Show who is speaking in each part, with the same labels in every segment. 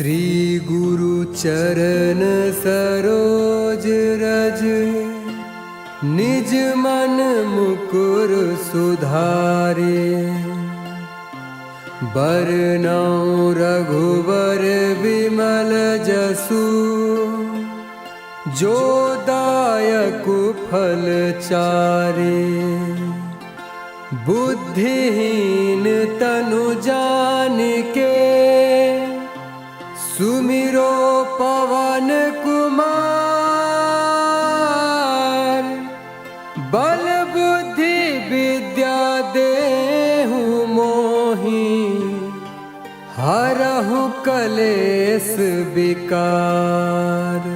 Speaker 1: श्री गुरु चरण सरोज रज, निज मन मुकुर सुधारे। बरनउँ रघुबर विमल जसु, जो दायक फल चारे। बुद्धिहीन तनु जानिके, सुमिरो पवन कुमार। बल बुद्धि विद्या देहु मोहि, हरहु कलेस विकार।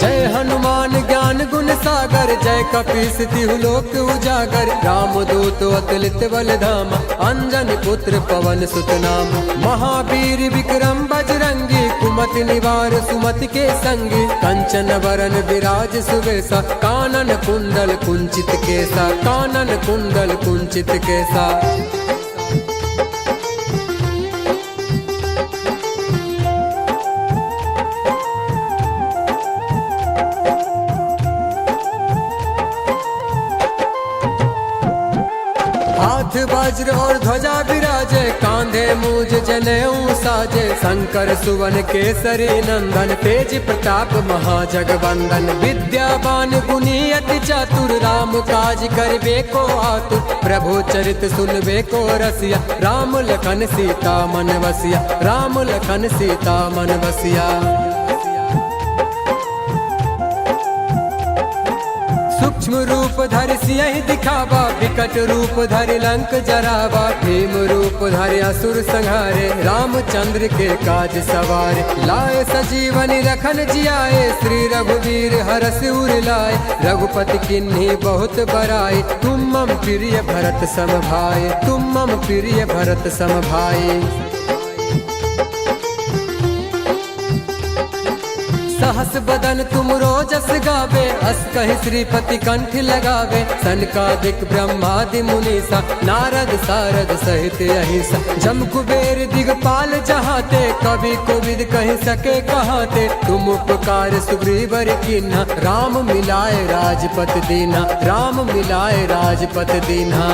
Speaker 1: जय हनुमान ज्ञान गुण सागर, जय कपीस तिहु लोक उजागर। रामदूत अतुलित बल धाम, अंजनी पुत्र पवन सुत नाम। महावीर विक्रम बजरंगी, कुमति निवार सुमति के संगी। कंचन वरन विराज सुबेसा, कानन कुंडल कुंचित केसा। कानन कुंडल कुंचित केसा। हाथ वज्र और ध्वजा विराजे, कांधे मूज जनेऊ साजे। शंकर सुवन केसरी नंदन, तेज प्रताप महाजगवंदन। विद्यावान गुणी अति चातुर, राम काज करबे को आतुर। प्रभु चरित सुनबे को रसिया, राम लखन सीता मन बसिया। राम लखन सीता मन बसिया। सूक्ष्म रूप धरि सियहि दिखावा, विकट रूप धरि लंक जरावा। भीम रूप धरि असुर संहारे, रामचंद्र के काज सवारे। लाए सजीवनी लखन जियाए, श्री रघुवीर हरष उर लाए। रघुपति किन्ही बहुत बड़ाई, तुम मम प्रिय भरत सम भाई। तुम मम प्रिय भरत सम भाई। सहस बदन तुम रोजस गावे, अस कहि श्रीपति कंठ लगावे। सनकादिक ब्रह्मादि मुनीसा, नारद सारद सहित अहिसा। जम कुबेर दिगपाल जहाते, कवि कोविद कहि सके कहाते। तुम उपकार सुग्रीवर कीन्हा, राम मिलाए राजपत दीन्हा। राम मिलाए राजपत दीन्हा।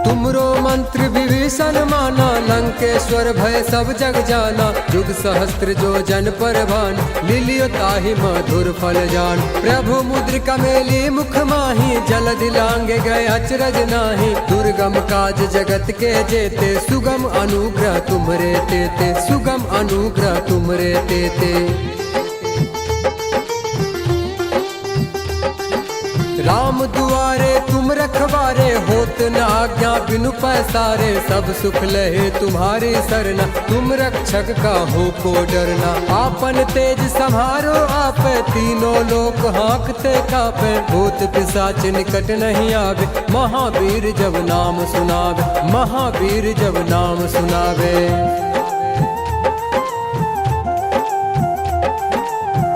Speaker 1: तुमरो मंत्र विभीषण माना, लंकेश्वर भय सब जग जाना। युग सहस्त्र जो जन पर भान, लिलियो ताहि मधुर फल जान। प्रभु मुद्रिका मेली मुख माही, जलधि लांघे गए अचरज नाही। दुर्गम काज जगत के जेते, सुगम अनुग्रह तुमरे तेते। सुगम अनुग्रह तुमरे तेते। राम दुआरे तुम रखवारे, होत न आज्ञा बिनु पैसारे। सब सुख लहे तुम्हारी सरना, तुम रक्षक काहू को डरना। आपन तेज सम्हारो आपे, तीनों लोक हाँकते कापे। भूत पिशाच निकट नहीं आवे, महावीर जब नाम सुनावे। महावीर जब नाम सुनावे।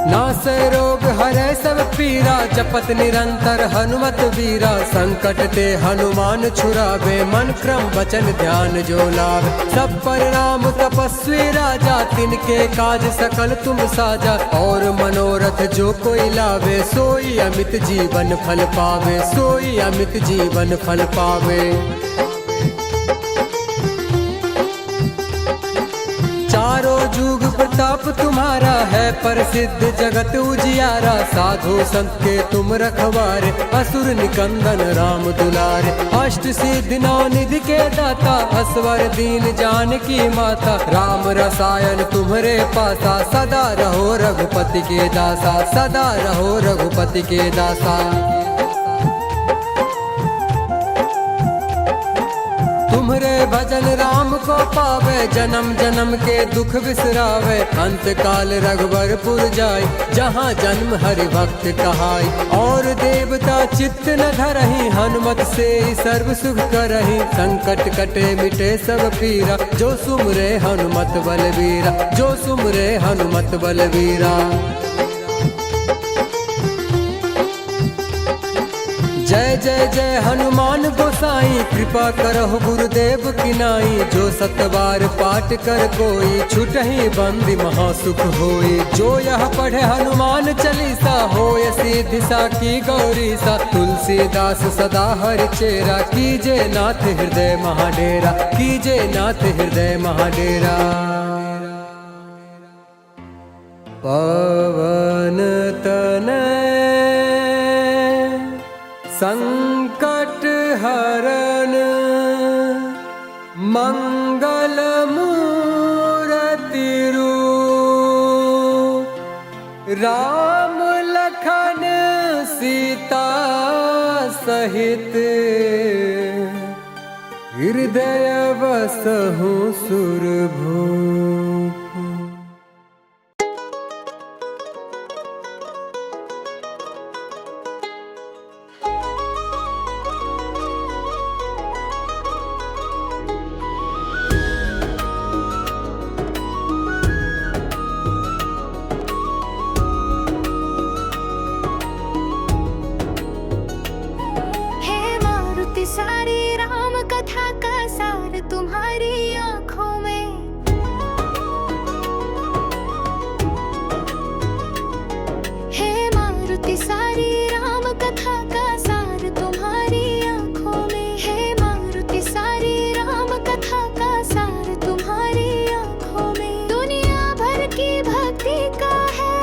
Speaker 1: नासै रोग हरै सब पीरा, जपत निरंतर हनुमत वीरा। संकट ते हनुमान छुड़ावे, मन क्रम वचन ध्यान जो लावे। सब पर राम तपस्वी राजा, तिनके काज सकल तुम साजा। और मनोरथ जो कोई लावे, सोई अमित जीवन फल पावे। सोई अमित जीवन फल पावे। चारों जुग प्रताप तुम्हारा है, प्रसिद्ध जगत उजियारा। साधु संत के तुम रखवारे, असुर निकंदन राम दुलारे। अष्ट सिद्धि नौ निधि के दाता, असवर दीन जानकी माता। राम रसायन तुम्हरे पासा, सदा रहो रघुपति के दासा। सदा रहो रघुपति के दासा। तुम तुम्हारे भजन राम को पावे, जन्म जन्म के दुख बिसरावे। अंत काल रघुवरपुर जाय, जहाँ जन्म हरि भक्त कहाय। और देवता चित्त न धरहि, हनुमत से सर्व सुख करहि। संकट कटे मिटे सब पीरा, जो सुमरे हनुमत बलवीरा, जो सुमरे हनुमत बलवीरा। जय जय जय हनुमान गोसाई, कृपा करहु गुरुदेव की नाई। जो सतबार पाठ कर कोई, छुटहि बंदी महासुख होई। जो यह पढ़े हनुमान चालीसा, होय सिद्धि साखी गौरीसा। तुलसीदास सदा हरि चेरा, कीजे नाथ हृदय महाडेरा, कीजे नाथ हृदय महाडेरा। पवन तनय संकट हरण, मंगल मूर्ति रूप। राम लखन सीता सहित, हृदय बसहु सुरभूप।
Speaker 2: सारी राम कथा का सार तुम्हारी आंखों में। हे मारुति सारी राम कथा का सार तुम्हारी आंखों में। हे मारुति सारी राम कथा का सार तुम्हारी आंखों में। दुनिया भर की भक्ति का है,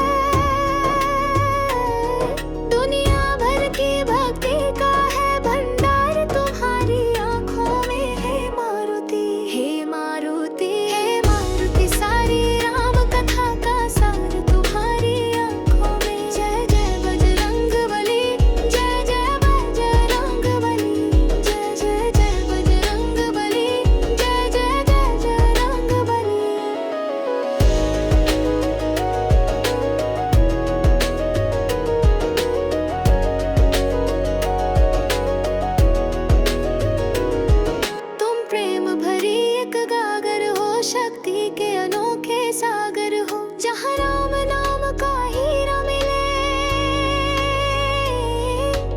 Speaker 2: दुनिया भर की भक्ति का है भंडार तुम्हारी आंखों में। हे मारुति, हे मारुति, हे मारुति सारी राम कथा का सार तुम्हारी आंखों में। जय जय बजरंग बली, जय जय बजरंग बली, जय जय जय बजरंग बली, जय जय जय बजरंग बली। तुम प्रेम भरी एक गागर हो, शक्ति के अनोखे सागर हो। जहाँ राम नाम का हीरा मिले,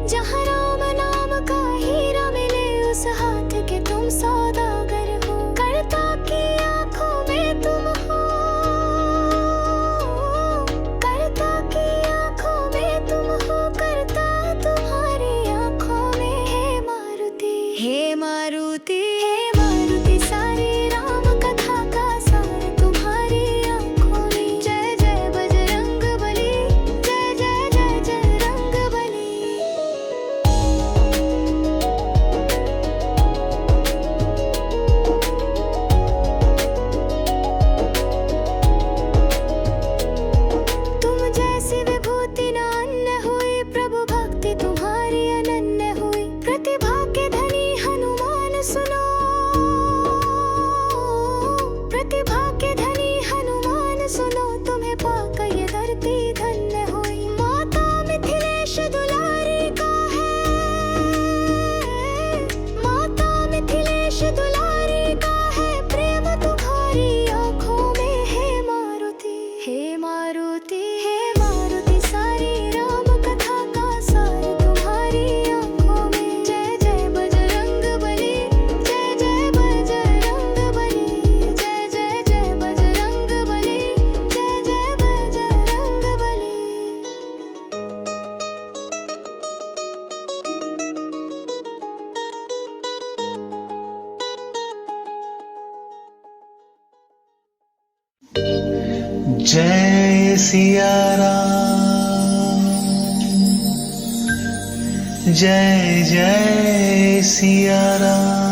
Speaker 2: जहाँ राम नाम का हीरा मिले, उस हाथ के तुम सौदागर हो। करता की आंखों में तुम हो, करता की आंखों में तुम हो, करता तुम्हारी आंखों में। हे मारुति, हे मारुति, हे मारुति सारी राम कथा का सार तुम्हारी आंखों में। जय जय बजरंग बली, जय जय जय जय रंग बली। तुम जैसी विभूति न अन्य हुई, प्रभु भक्ति तुम्हारी अनन्य हुई। प्रतिभा के धनी हनुमान सुनो, प्रतिभा के धनी हनुमान सुनो। तुम्हें पाकर ये धरती धन्य हुई। माता मिथिलेश दुलारी का है, माता मिथिलेश दुलारी का है प्रेम तुम्हारी आंखों में। हे मारुति, हे मारुति, हे मारुति सारी राम कथा का सार तुम्हारी आंखों में। जय जय बजरंग बली, जय जय बजरंग बली, जय जय जय बजरंग बली, जय जय बजरंग बली।
Speaker 3: जय सिया राम, जय जय सिया राम।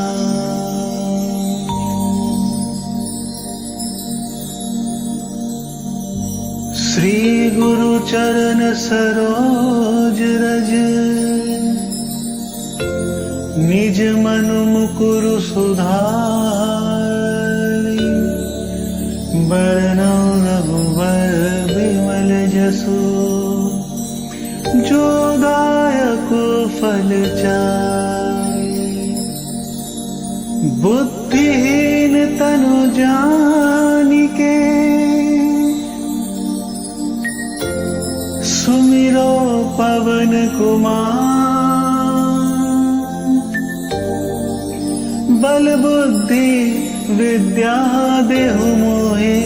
Speaker 3: श्री गुरु चरण सरोज रज, निज मनु मुकुरु सुधारि बरनौ रघुबर बिमल जसु जो दायक फल चारि बुद्धिहीन तनु जानिके सुमिरो पवन कुमार बल बुद्धि विद्या देहु मोहे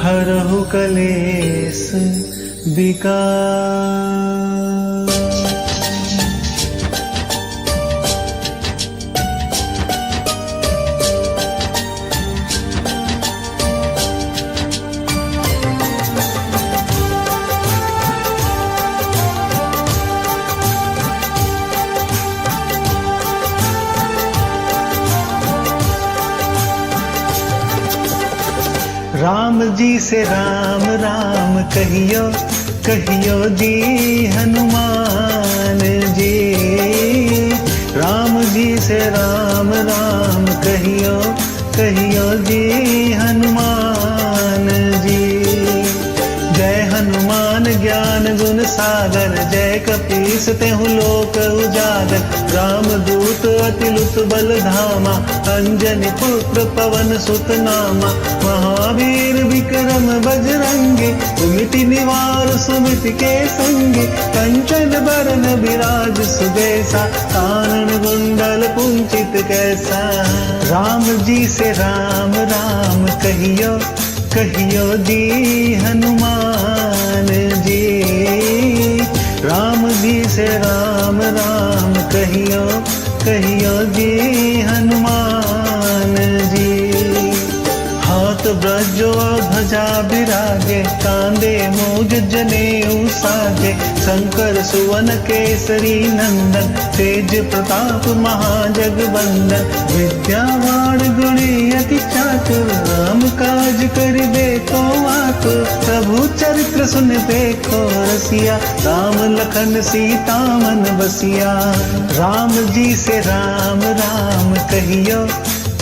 Speaker 3: हरहु कलेस विकार। राम जी से राम राम कहियो कहियो जी हनुमान जी। राम जी से राम राम कहियो कहियो जी हनुमान जी। जय हनुमान ज्ञान गुण सागर जय कपीस तेहु लोक उजागर। राम दूत अतिलुत बल धामा अंजनी पुत्र पवन सुत नामा। महावीर विक्रम बजरंगी कुमिति निवार सुमिति के संगी। कंचन बरन विराज सुबेसा कानन कुंडल कुंचित कैसा। राम जी से राम राम कहियो कहियो जी हनुमान जी। राम जी से राम राम कहियो कहियो जी हनुमान जी। हाथ ब्रजो ध्वजा बिराजे कांधे मूज जनेऊ साजे। शंकर सुवन केसरी नंदन तेज प्रताप महाजगवंदन। विद्यावान गुणी अति चातुर राम काज करिबे को आतुर। प्रभु चरित्र सुन देखो रसिया राम लखन सीता मन बसिया। राम जी से राम राम कहियो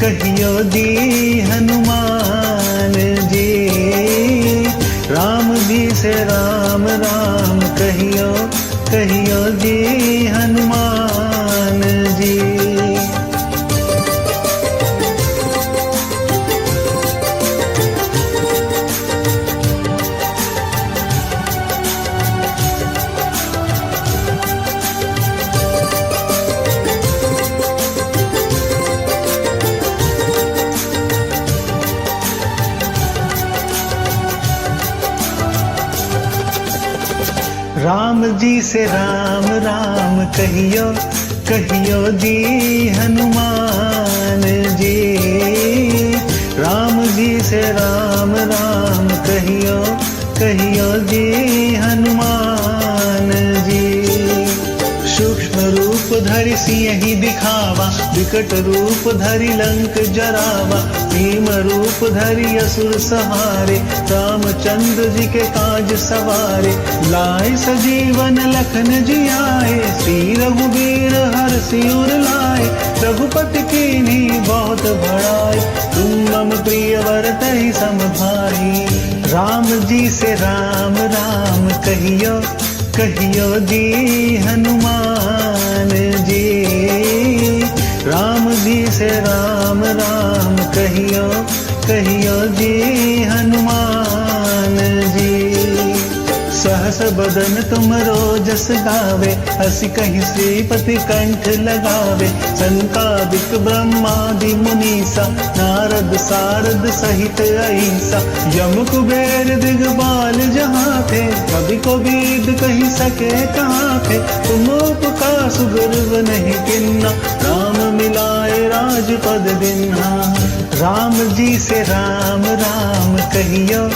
Speaker 3: कहियो जी हनुमान जी। राम जी से राम राम कहियो कहियो जी हनुमान जी। राम जी से राम राम कहियो कहियो जी हनुमान जी। राम जी से राम राम कहियो कहियो जी हनुमान जी। सूक्ष्म रूप धरि सियहि दिखावा विकट रूप धरि लंक जरावा। भीम रूप धरि असुर सहारे रामचंद्र जी के काज सवारे। लाए सजीवन लखन जियाए श्री रघुबीर हरषि उर लाए। रघुपति कीन्ही बहुत बड़ाई तुम मम प्रिय वरतहि सम भाई। राम जी से राम राम कहियो कहियो जी हनुमान जी। राम जी से राम राम कहियो कहियो जी हनुमान जी। सहस बदन तुम रोजस गावे हसी कहीं श्रीपति कंठ लगावे। संकादिक ब्रह्मादि मुनीसा नारद सारद सहित ऐसा। यम कुबेर दिगपाल जहाँ थे कभी को बीद कहीं सके कहाँ थे। तुम उपकार सुग्रीव नहीं किन्ना राम मिलाए राजपद दिन्हा। राम जी से राम राम कहियो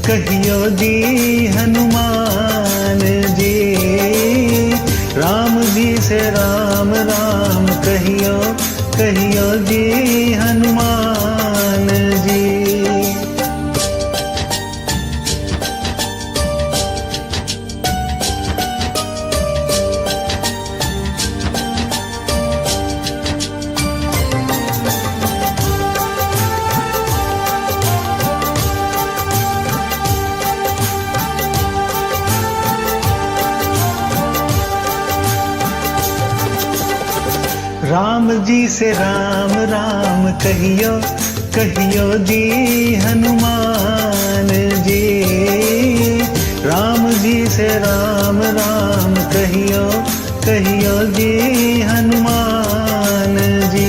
Speaker 3: कहियो जी हनुमान जी। राम जी से राम राम कहियो कहियो जी हनुमान जी। राम जी से राम राम कहियो कहियो जी हनुमान जी। राम जी से राम राम कहियो कहियो जी हनुमान जी।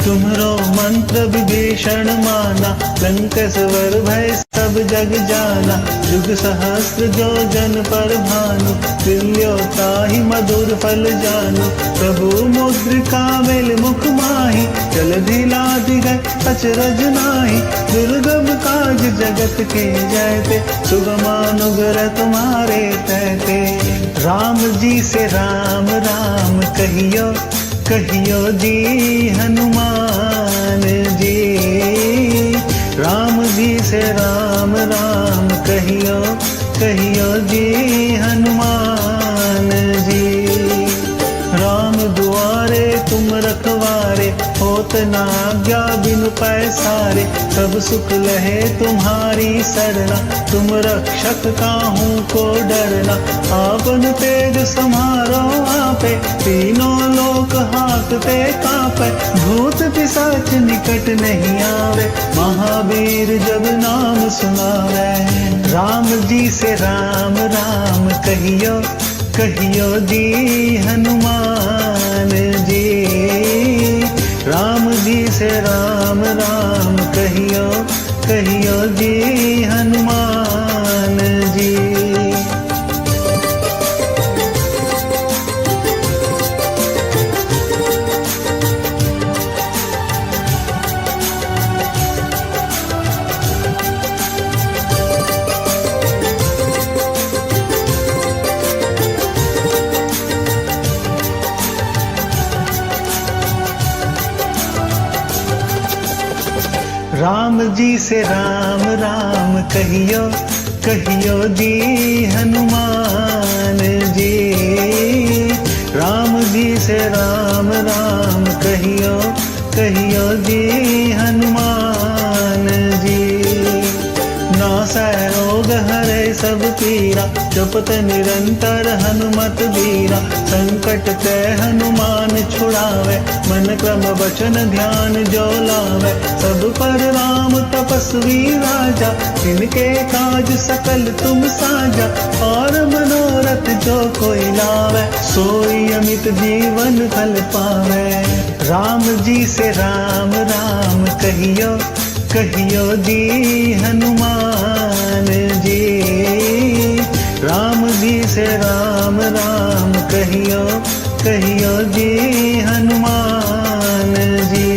Speaker 3: तुम्हरो मंत्र विभीषण माना, लंकेश्वर भय सब जग जाना। युग सहस्त्र जो जन पर भानु, तुल्यो ताहि मधुर फल जानु। प्रभु मुद्रिका मेल मुख माहि, जलधि लाधि गए अचरज नाहि। दुर्गम काज जगत के जयते, सुगमानुग्रह तुम्हारे तहते। राम जी से राम राम कहियो कहियो जी हनुमान जी। राम जी से राम राम कहियो कहियो जी हनुमान जी। राम दुआरे तुम रखवारे, होत न आज्ञा बिनु पैसारे। सब सुख लहे तुम्हारी सरना, तुम रक्षक काहू को डरना। आपन तेज समारो आपे, तीनों लोक हाकते कापे। भूत पिशाच निकट नहीं आवे, महावीर जब नाम सुनावे। राम जी से राम राम कहियो कहियो जी हनुमान जी। राम जी से राम राम कहियो कहियो जी हनुमान जी। राम जी से राम राम कहियो कहियो जी हनुमान जी। राम जी से राम राम कहियो कहियो जी हनुमान जी। नासै रोग हरे सब पीरा, जपत निरंतर हनुमत बीरा। संकट ते हनुमान छुड़ावे, मन क्रम वचन ध्यान जो लावे। सब पर राम तपस्वी राजा, जिनके काज सकल तुम साजा। और मनोरथ जो कोई लावे, सोई अमित जीवन फल पावे। राम जी से राम राम कहियो कहियो जी हनुमान जी। राम जी से राम राम कहियो कहियो जी हनुमान जी।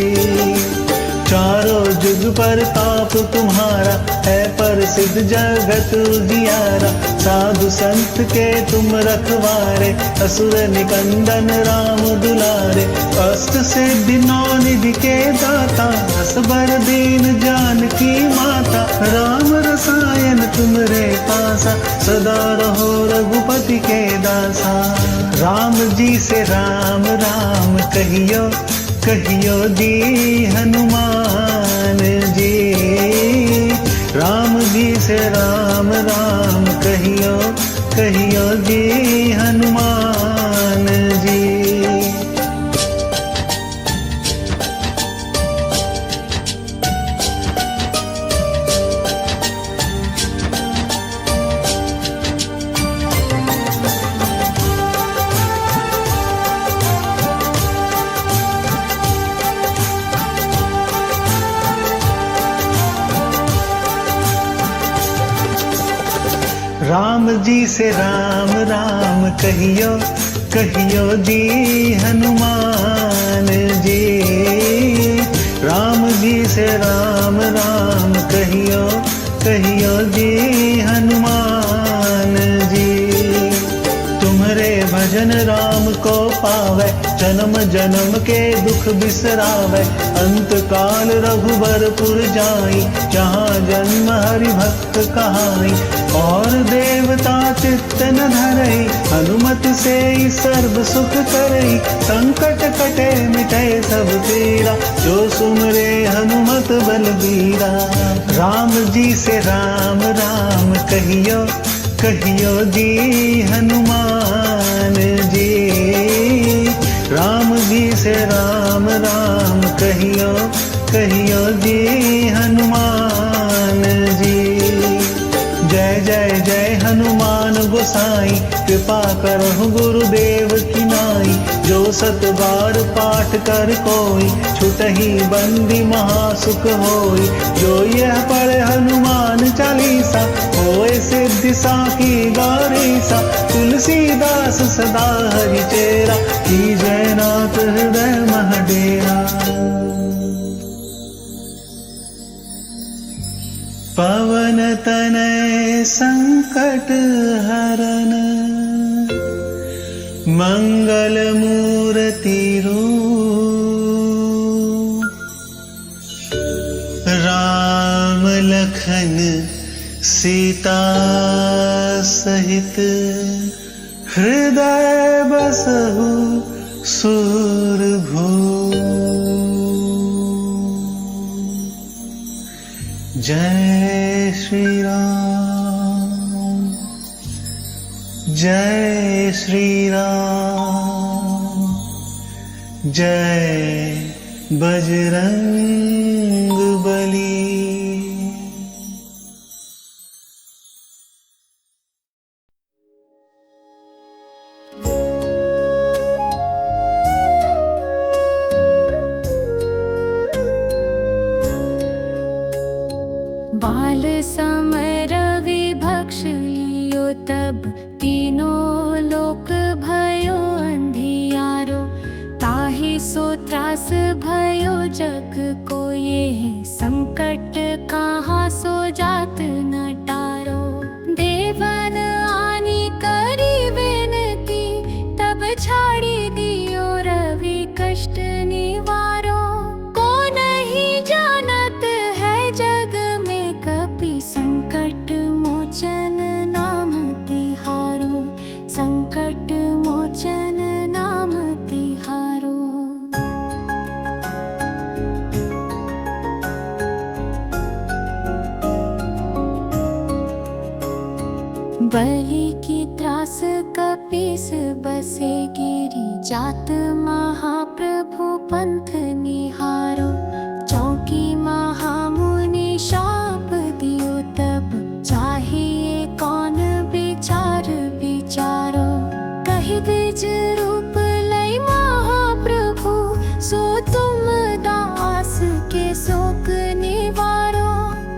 Speaker 3: चारों जुग पर ताप तुम्हारा, है प्रसिद्ध जगत उजियारा। साधु संत के तुम रखवारे, असुर निकंदन राम दुलारे। अष्ट सिद्धि नौ निधि के दाता, असबर दीन जानकी माता। राम रसायन तुमरे पासा, सदा रहो रघुपति के दासा। राम जी से राम राम कहियो कहियो जी हनुमान जी। राम जी से राम राम कहियो कहियो जी हनुमान जी। राम जी से राम राम कहियो कहियो जी हनुमान जी। राम जी से राम राम कहियो कहियो जी हनुमान जी। तुम्हारे भजन राम को पावे, जन्म जन्म के दुख बिसरावे। अंत काल रघुबरपुर जाई, जहाँ जन्म हरि भक्त कहाई। और देवता चित्त न धरई, हनुमत से ही सर्व सुख करई। संकट कटे मिटे सब पीरा, जो सुमरे हनुमत बलबीरा। राम जी से राम राम कहियो कहियो जी हनुमान जी। राम जी जी से राम राम कहियो कहियो जी हनुमान जी। जय जय जय हनुमान गोसाई, कृपा करहु गुरुदेव की नाई। जो सत बार पाठ कर कोई, छुटहि बंदी महासुख होई। जो यह पढ़े हनुमान चालीसा, होए सिद्धि साखी गौरीसा। तुलसीदास सदा हरि चेरा, कीजय नाथ हृदय मह डेरा। पवन तनय संकट हरन, मंगल मूर्ति रूप। राम लखन सीता सहित, हृदय बसहु सुरभूप। जय श्री राम, जय श्री राम, जय बजरंग बली।
Speaker 2: बाल समय रवि भक्ष लियो तब, तीनों लोक भयो अंधियारो। ताहि सो त्रास भयो जग को ये, संकट कहाँ सो जात न टारो। देवन आनी करी विनती, तब छाड़ी दियो रवि कष्ट निवारो। को नहीं जानत है जग में कपि, संकट मोचन नाम तिहारो। संकट मोचन नाम तिहारो। बलि की त्रास कपीस बसे गिरी, जात महाप्रभु पंथ निहारो। चौकी महामुनि शाप दियो तब, चाहिए कौन विचार विचारो। कहि द्विज रूप लई महाप्रभु, सो तुम दास के शोक निवारो।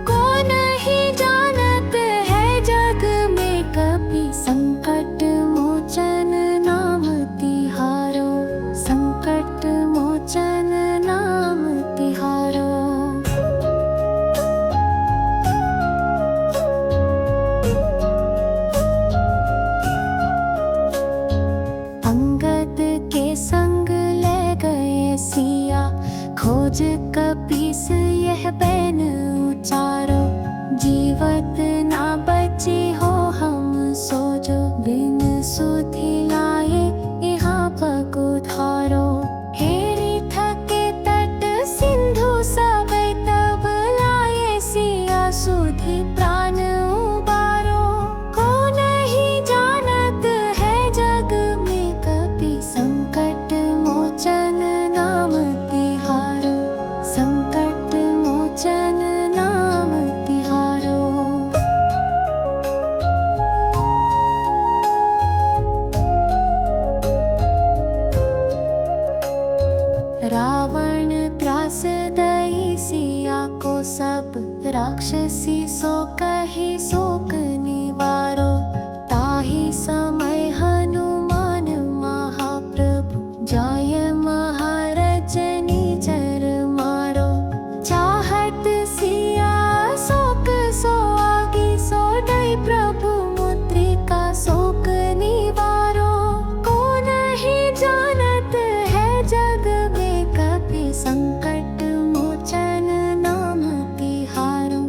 Speaker 2: को नहीं जानत है जग में कपि, संकट मोचन नाम तिहारो। संकट मोचन नाम तिहारो। अंगद के संग ले गए सिया, खोज कपीस यह बैन उचारो। जीवत ना बची हो हम सोजो, बिन सुधि लाए यहाँ पगुधारो। हेरी थके तट सिंधु सबे, तब लाए सिया सुधि प्राण उबारो। को नहीं जानत है जग में कपि, संकट मोचन नाम तिहारो। संकट मोचन नाम तिहारो। रावण त्रास दई सिया को सब, राक्षसी सो कही शोक निवारो। ताहि समय हनुमान महाप्रभु, जाय महारजनी जर मारो। चाहत सिया शोक सो आगी, सो दई प्रभु मुद्रिका शोक निवारो। को नहीं जानत है जग में कपि, संकट मोचन नाम तिहारो।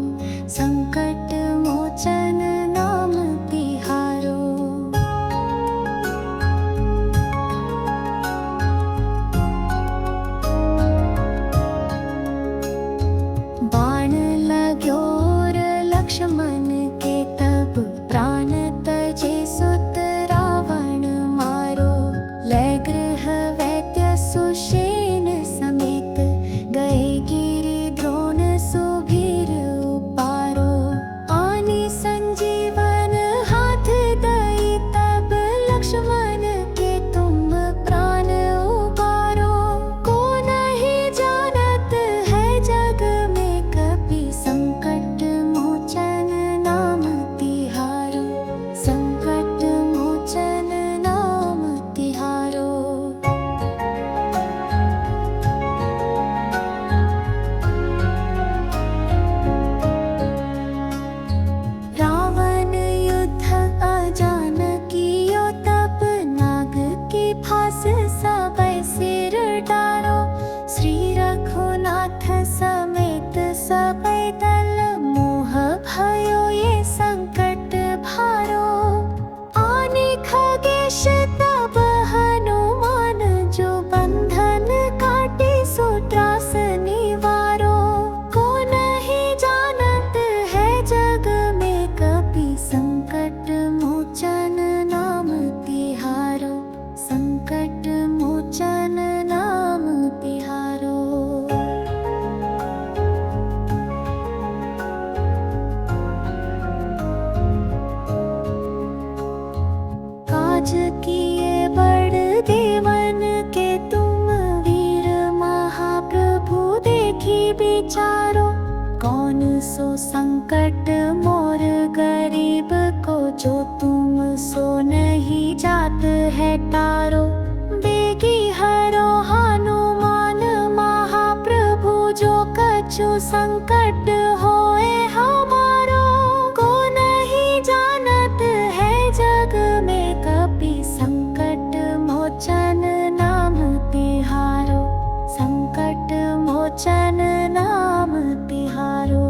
Speaker 2: संकट मोचन नाम कौन सो संकट मोर गरीब को, जो तुम सो नहीं जात है तारो। बेगी हरो हनुमान महाप्रभु, जो कछु संकट होए हमारो। को नहीं जानत है जग में कपि, संकट मोचन नाम तिहारो। संकट मोचन नाम तिहारो।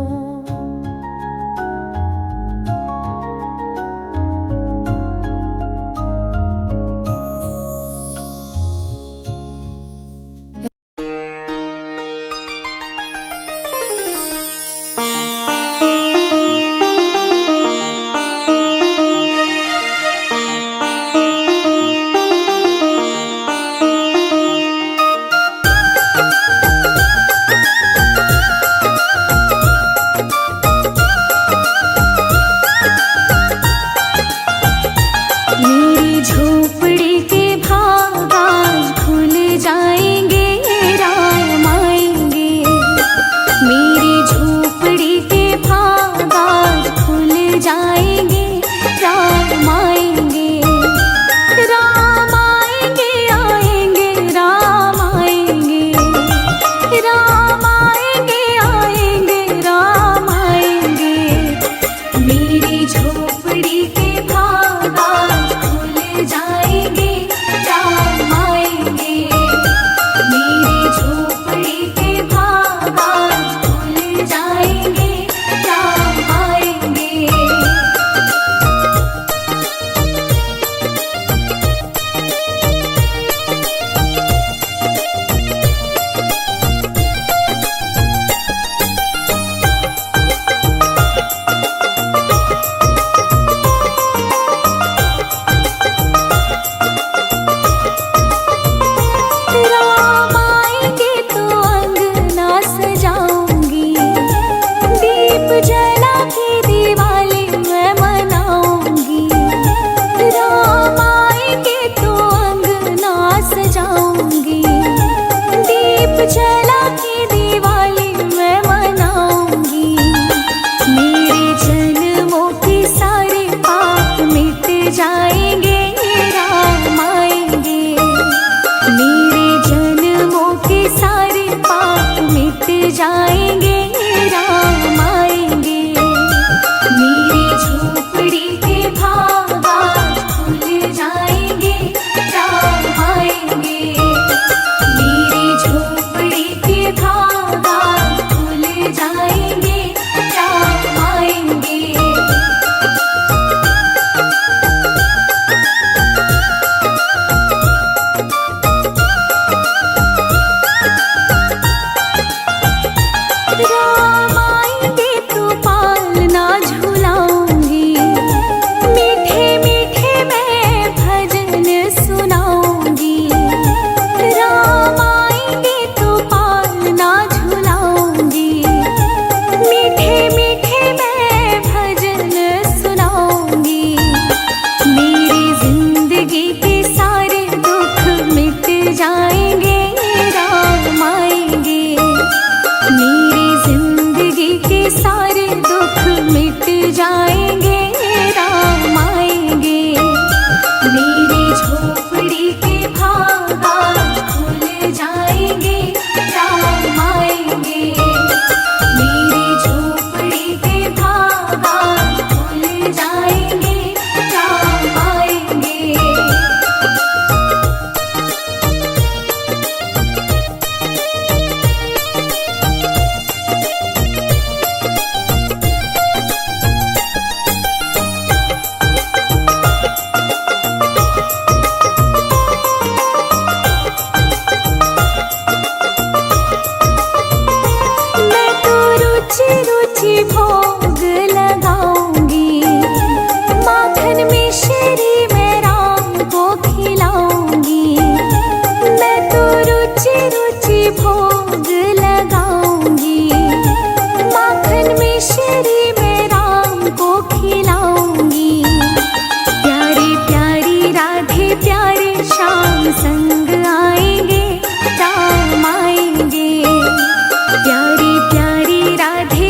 Speaker 4: प्यारी प्यारी राधे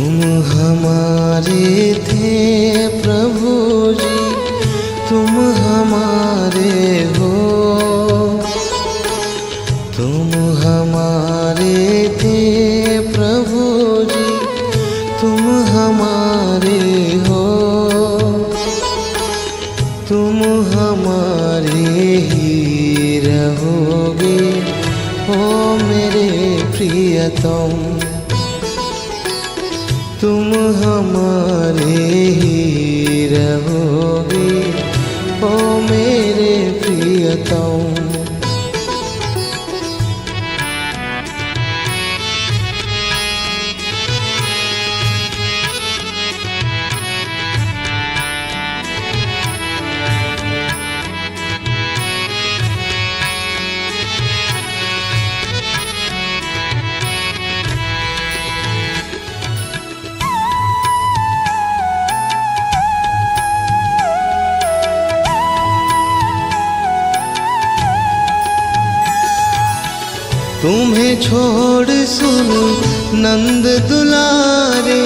Speaker 4: तुम हमारे थे प्रभु जी, तुम हमारे हो। तुम हमारे थे प्रभु जी, तुम हमारे हो। तुम हमारे ही रहोगे ओ मेरे प्रियतम। तुम हमारे ही रहोगे ओ मेरे प्रियतम। तुम्हें छोड़ सुन नंद दुलारे,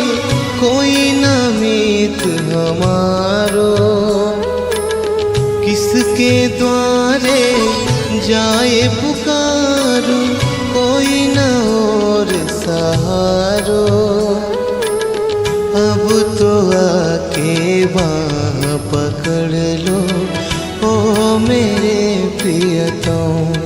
Speaker 4: कोई न मीत हमारो। किसके द्वारे जाए पुकारो, कोई न और सहारो। अब तो आके बाँह पकड़ लो ओ मेरे प्रियतम।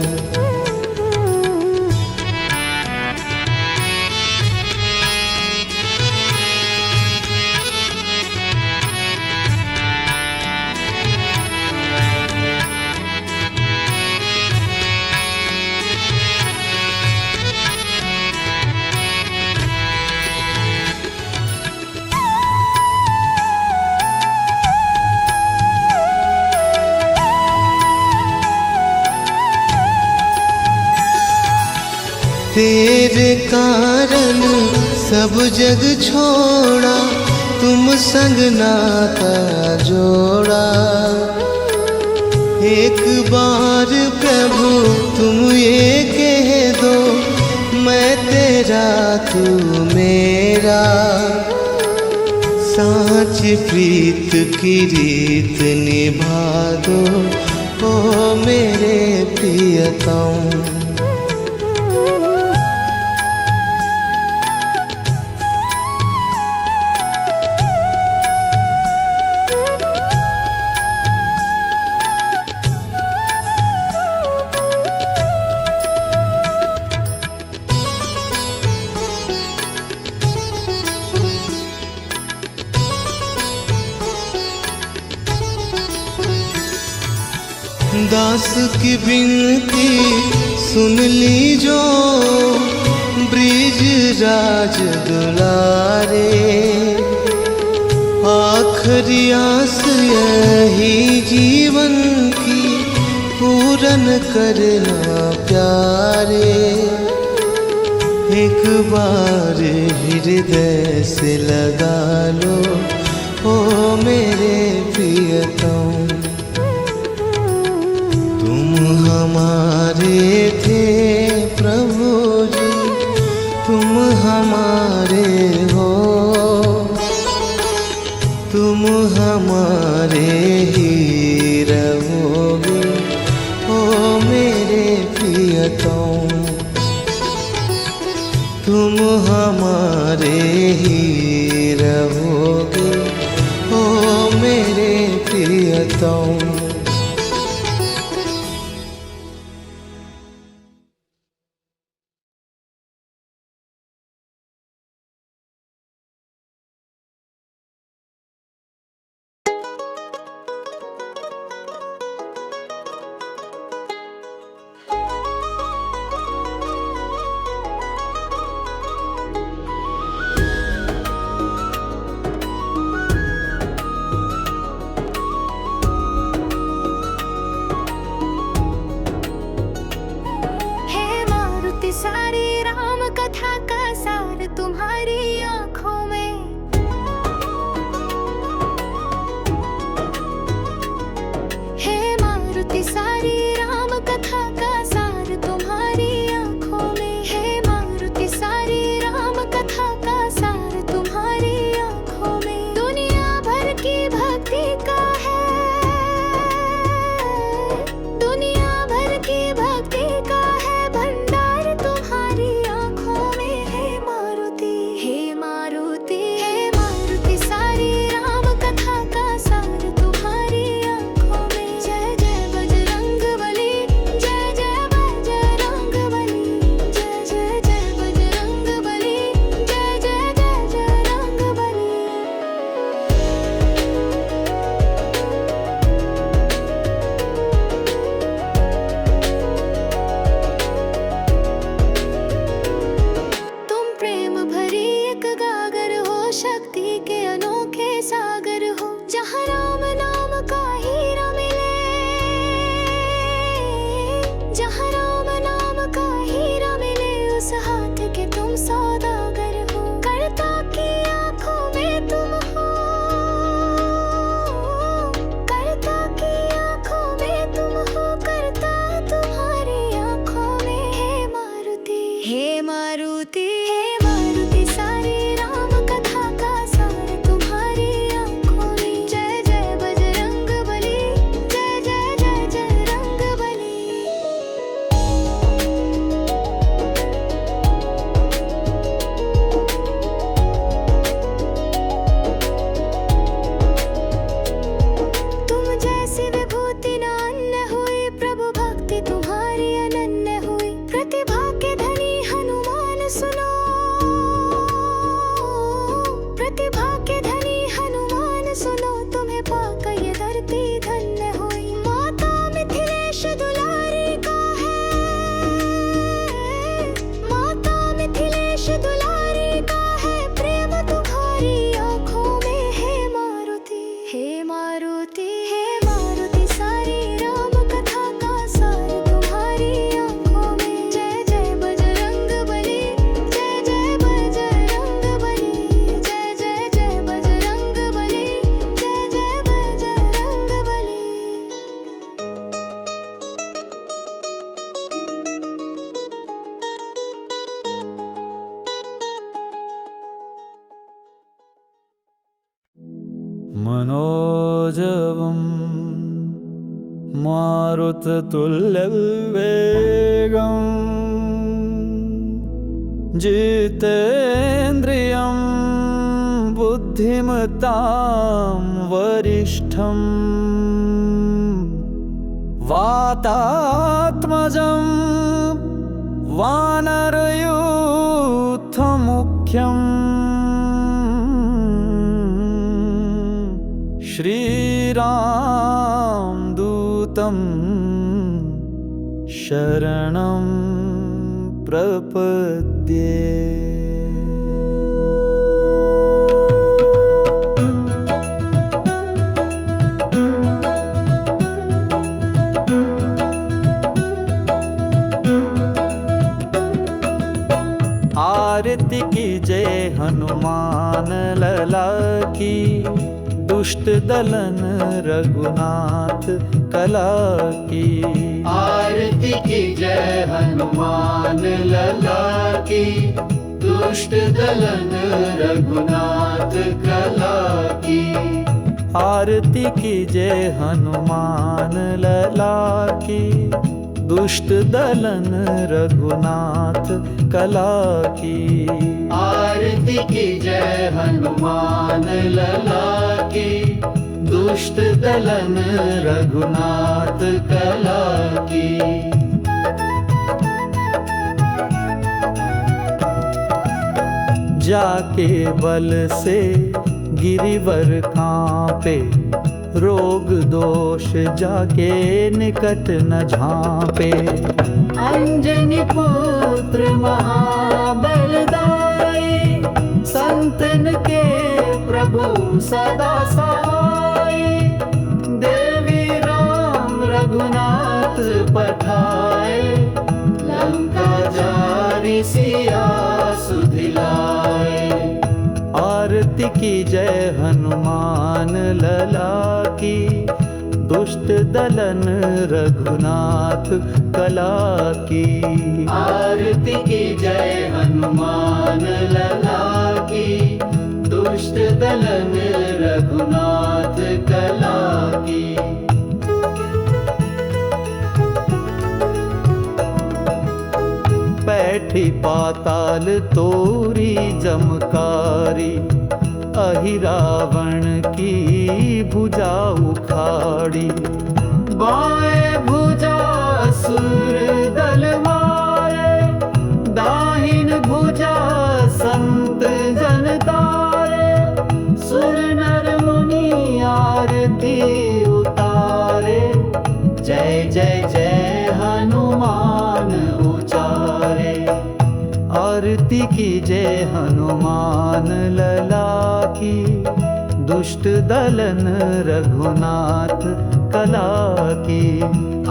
Speaker 4: तेरे कारण सब जग छोड़ा, तुम संग नाता जोड़ा। एक बार प्रभु तुम ये कह दो, मैं तेरा तू मेरा। साँच प्रीत की रीत निभा दो ओ मेरे प्रियतम। दास की विनती सुन ली जो, ब्रिज राज दुलारे। आखिरी आस यही जीवन की, पूरन करना प्यारे। एक बार हृदय से लगा लो ओ मेरे प्रियतम। तुम हमारे थे प्रभु जी, तुम हमारे हो। तुम हमारे ही रहोगे ओ मेरे प्रियतम। तुम हमारे ही रहोगे ओ मेरे प्रियतम।
Speaker 2: भक्ति का है, दुनिया भर की भक्ति का है भंडार तुम्हारी आंखों में। हे मारुति, हे मारुति, हे मारुति, सारी राम कथा का सार तुम्हारी आंखों में। जय जय बजरंग बली, जय जय बजरंग बली, जय जय जय बजरंग बली, जय जय जय बजरंग बली। तुम प्रेम भरी एक गागर हो, शक्ति के अनोखे सागर हो। जहाँ राम नाम का हीरा मिले, जहाँ राम नाम का हीरा मिले, उस हाथ के तुम सौदागर हो। करता की आंखों में तुम हो, करता की आंखों में तुम हो, करता तुम्हारी आंखों में। हे मारुति, हे मारुति, हे मारुति, सारी राम कथा का सार तुम्हारी आंखों में। जय जय बजरंग बली, जय जय जय बजरंग बली। तुम जैसी विभूति न अन्य हुई, प्रभु भक्ति तुम्हारी अनन्य हुई। प्रतिभा के धनी हनुमान सुनो, प्रतिभा के धनी हनुमान सुनो, तुम्हें पाकर ये धरती धन्य हुई। माता मिथिलेश दुलारी का है, माता मिथिलेश दुलारी का है प्रेम तुम्हारी आंखों में। हे मारुति, हे मारुति, हे मारुति, सारी राम कथा का सार तुम्हारी आंखों में। जय जय बजरंग बली, जय जय बजरंग बली, जय जय जय बजरंग बली, जय जय बजरंग बली।
Speaker 5: मनोजवं मारुततुल्यवेगं जितेन्द्रियं बुद्धिमतां वरिष्ठं वातात्मजं वानरयूथमुख्यम् श्रीरामदूतं शरणं प्रपद्ये। आरती की जय हनुमान लला की, दुष्ट दलन रघुनाथ कला की।
Speaker 3: आरती की जय हनुमान लला की, दुष्ट दलन रघुनाथ कला की।
Speaker 5: आरती की जय हनुमान लला की, दुष्ट दलन रघुनाथ कला की।
Speaker 3: आरती की जय हनुमान लला की, दुष्ट दलन रघुनाथ कला की।
Speaker 5: जाके बल से गिरिवर कांपे, रोग दोष जाके निकट न झांपे।
Speaker 3: अंजनी पुत्र महाबलदाई, संतन के प्रभु सदा सहाय। देवी राम रघुनाथ पठाए, लंका जारी सिया सुधिलाए।
Speaker 5: आरती की जय हनुमान लला की, दुष्ट दलन रघुनाथ कला की।
Speaker 3: आरती की जय हनुमान लला की, दुष्ट दलन रघुनाथ कला
Speaker 5: ही पाताल तोरी जमकारी, अहि रावण की भुजा उखाड़ी। बाएं भुजा असुर दल मारे, दाहिन भुजा संत जन तारे। सुर नर मुनि आरती उतारे, जय जय जय हनुमान उचारे। आरती की जय हनुमान लला की, दुष्ट दलन रघुनाथ कला की।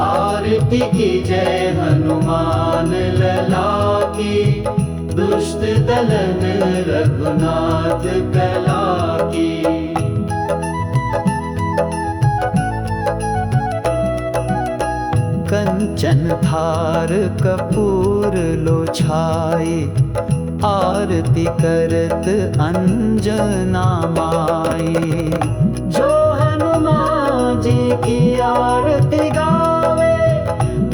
Speaker 5: आरती की जय हनुमान लला की, दुष्ट दलन रघुनाथ कला की। कंचन थार कपूर लो छाई, आरती करत अंजना माई। जो हनुमान जी की आरती गावे,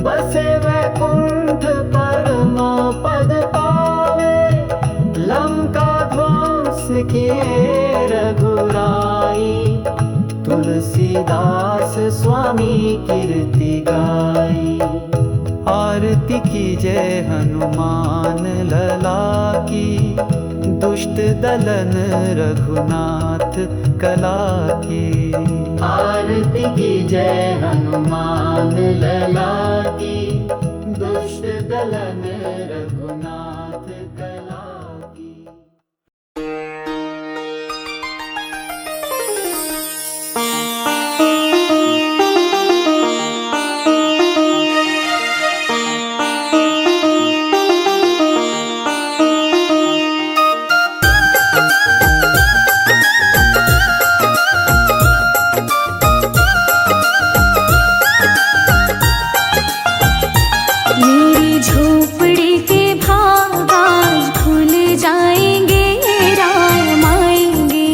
Speaker 5: बसे वैकुंठ परम पद पावे। लंका ध्वंस किए रघुराई, तुलसीदास स्वामी कीर्ति गाई। आरती की जय हनुमान लला की, दुष्ट दलन रघुनाथ कला की। आरती की जय हनुमान लला की, दुष्ट दलन रघुनाथ कला की।
Speaker 2: मेरी झोपड़ी के भाग आज खुल जाएंगे, राम आएंगे।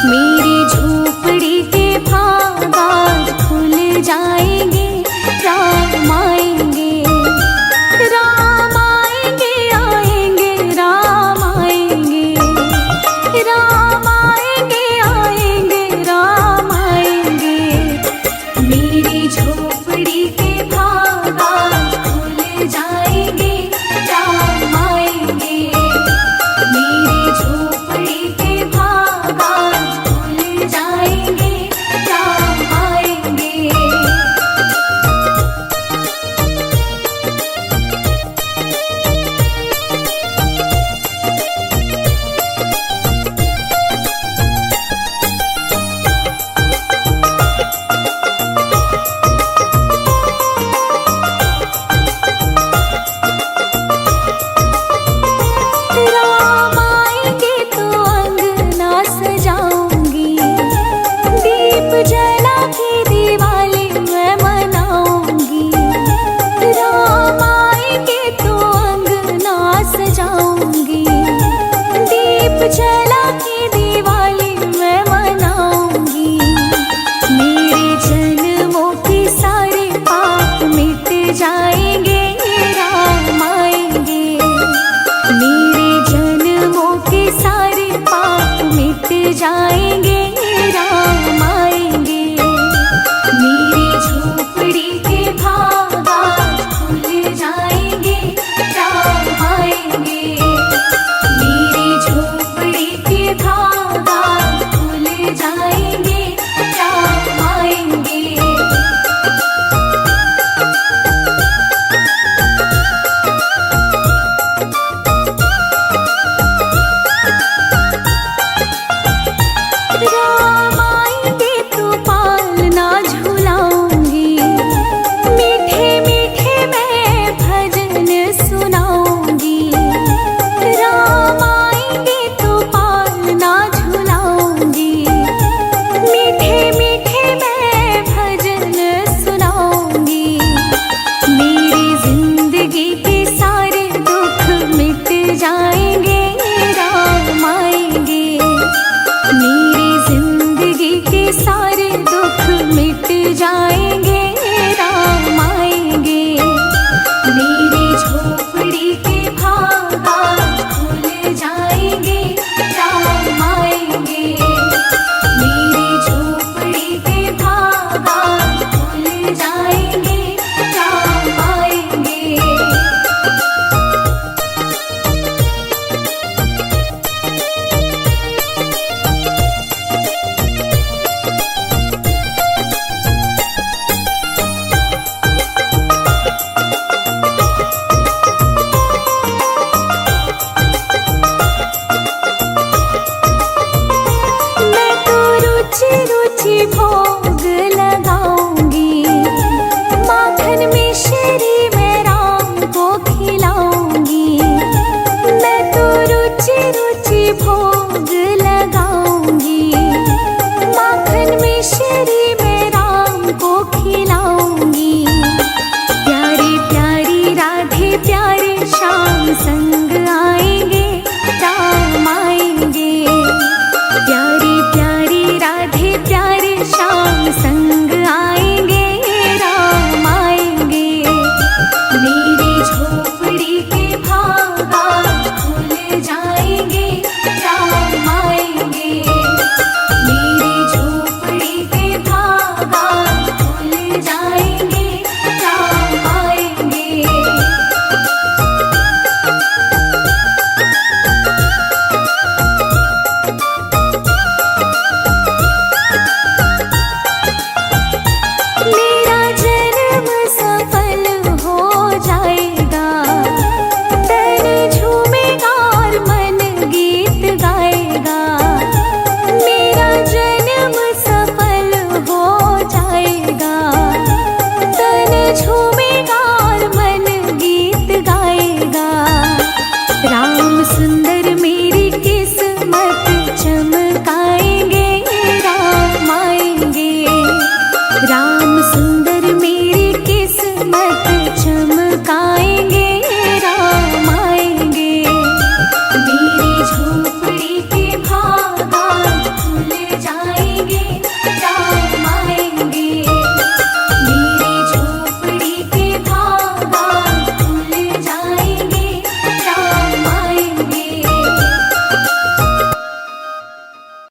Speaker 2: मेरी झोपड़ी के भाग आज खुल जाएंगे, राम आएंगे। राम आएंगे आएंगे राम आएंगे, राम आएंगे आएंगे राम आएंगे। मेरी झोपड़ी के भाग आज खुल जाएंगे, राम आएंगे। मेरी झोपड़ी के भाग आज खुल जाएंगे, राम आएंगे। राम आएंगे तो अंगना सजाऊंगी, दीप जला के दिवाली मैं मनाऊंगी। राम आएंगे तो अंगना सजाऊंगी, दीप जला के दिवाली मैं मनाऊंगी। मेरे जन्मों के सारे पाप मिट जाएंगे, राम आएंगे। मेरे जन्मों के सारे पाप मिट जाएंगे, राम आएंगे। मेरी झोपड़ी के भाग आज खुल जाएंगे, राम आएंगे। मेरी झोपड़ी के भाग आज खुल जाएंगे, राम आएंगे। राम आएंगे तो पालना झुलाऊंगी, मीठे मीठे मैं भजन सुनाऊंगी। राम आएंगे तो पालना झुलाऊंगी, मीठे मीठे मैं भजन सुनाऊंगी। मेरी जिंदगी के सारे दुख मिट जाएंगे, राम आएंगे। मेरी जिंदगी के सारे दुख मिट जाएंगे, राम आएंगे। मेरी झोपड़ी के भोग लगाऊंगी, माखन मिश्री मैं राम को खिलाऊंगी। मैं तो रुचि रुचि भोग लगाऊंगी, माखन मिश्री मैं राम को खिलाऊंगी। प्यारी प्यारी राधे प्यारे श्याम संग आएंगे, राम आएंगे। प्यारी प्यारी राधे प्यारे श्याम संग आएंगे, राम आएंगे। मेरी झोपड़ी के भागा खुल जाएंगे, राम आएंगे। मेरी झोपड़ी के भागा